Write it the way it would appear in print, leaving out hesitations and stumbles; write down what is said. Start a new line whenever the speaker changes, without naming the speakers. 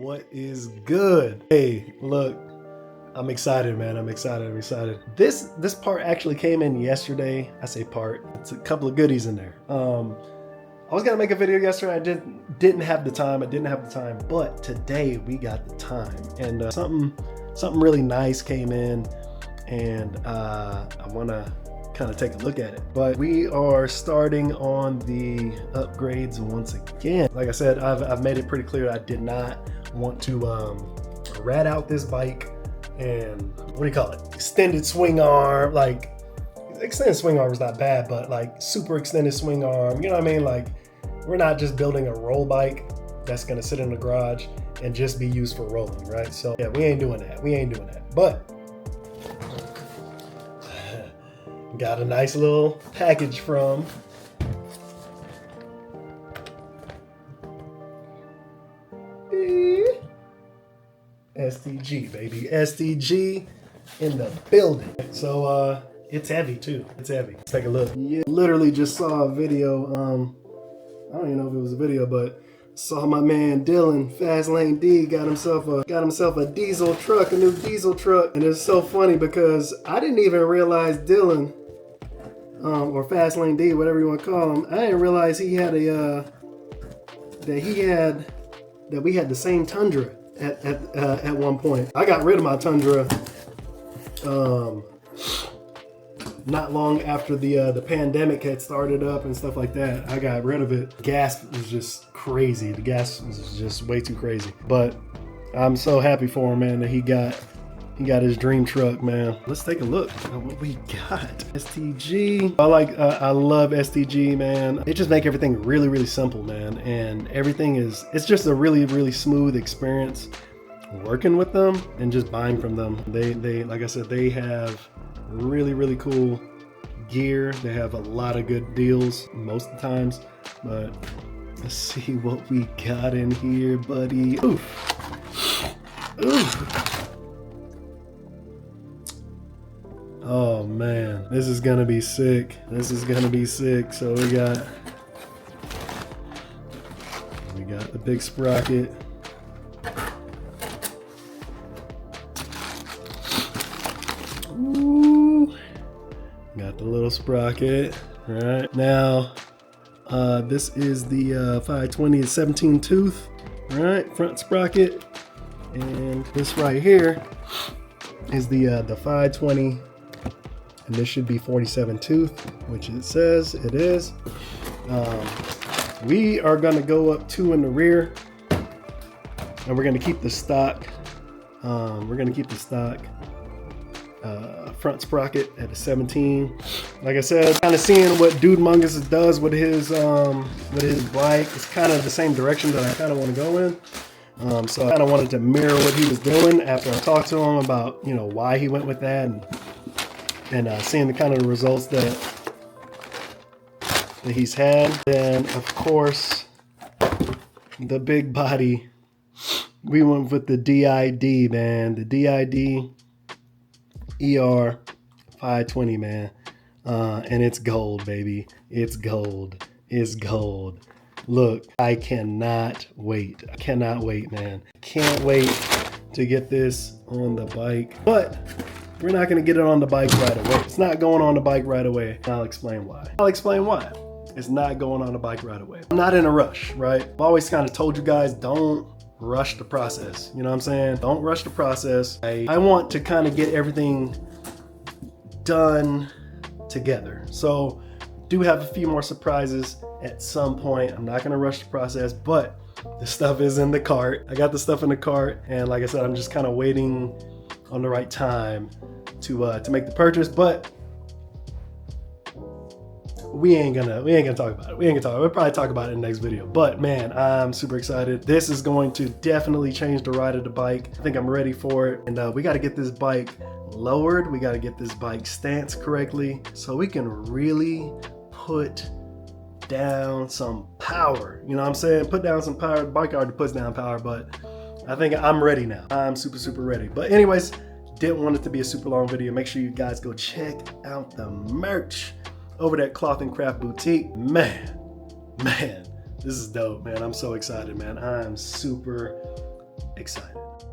What is good? Hey, look, I'm excited, man. I'm excited. This part actually came in yesterday. I say part, it's a couple of goodies in there. I was gonna make a video yesterday. I didn't have the time. But today we got the time, and something really nice came in, and I wanna kind of take a look at it. But we are starting on the upgrades once again. Like I said, I've made it pretty clear I did not want to rat out this bike and what do you call it? Extended swing arm. Like, extended swing arm is not bad, but like super extended swing arm. You know what I mean? Like, we're not just building a roll bike that's gonna sit in the garage and just be used for rolling, right? So yeah, we ain't doing that. But got a nice little package from STG, baby. STG in the building. So it's heavy too. It's heavy. Let's take a look. Yeah, literally just saw a video. I don't even know if it was a video, but saw my man Dylan, Fast Lane D, got himself a diesel truck, a new diesel truck. And it's so funny because I didn't even realize Dylan, or Fast Lane D, whatever you want to call him, I didn't realize he had that we had the same Tundra at one point. I got rid of my Tundra not long after the pandemic had started up and stuff like that. I got rid of it. Gas was just crazy. The gas was just way too crazy. But I'm so happy for him, man, that he got his dream truck, man. Let's take a look at what we got. STG. I love STG, man. They just make everything really, really simple, man. And it's just a really, really smooth experience working with them and just buying from them. They like I said, they have really, really cool gear. They have a lot of good deals most of the times. But let's see what we got in here, buddy. Oof. Oh man, this is gonna be sick. So we got the big sprocket. Ooh, got the little sprocket. All right, now this is the 520 17 tooth. All right, front sprocket, and this right here is the 520. And this should be 47 tooth, which it says it is. We are gonna go up 2 in the rear, and we're gonna keep the stock. Front sprocket at a 17. Like I said, kind of seeing what Dude Mungus does with his bike. It's kind of the same direction that I kind of want to go in. So I kind of wanted to mirror what he was doing after I talked to him about, you know, why he went with that, and seeing the kind of results that he's had. Then of course the big body, we went with the DID, man. The DID ER 520, man. And it's gold, baby. It's gold. Look, I cannot wait, man. Can't wait to get this on the bike, but we're not going to get it on the bike right away. It's not going on the bike right away. I'll explain why. It's not going on the bike right away. I'm not in a rush, right? I've always kind of told you guys, don't rush the process. You know what I'm saying? Don't rush the process. I want to kind of get everything done together. So do have a few more surprises at some point. I'm not going to rush the process, but the stuff is in the cart. I got the stuff in the cart, and like I said, I'm just kind of waiting on the right time to make the purchase. But we ain't gonna talk about it. We'll probably talk about it in the next video. But man, I'm super excited. This is going to definitely change the ride of the bike. I think I'm ready for it. And we got to get this bike lowered. We got to get this bike stance correctly so we can really put down some power. You know what I'm saying? Put down some power. The bike already puts down power, but I think I'm ready now. I'm super ready. But anyways, didn't want it to be a super long video. Make sure you guys go check out the merch over at Cloth and Craft Boutique. Man, this is dope, man. I'm so excited, man. I'm super excited.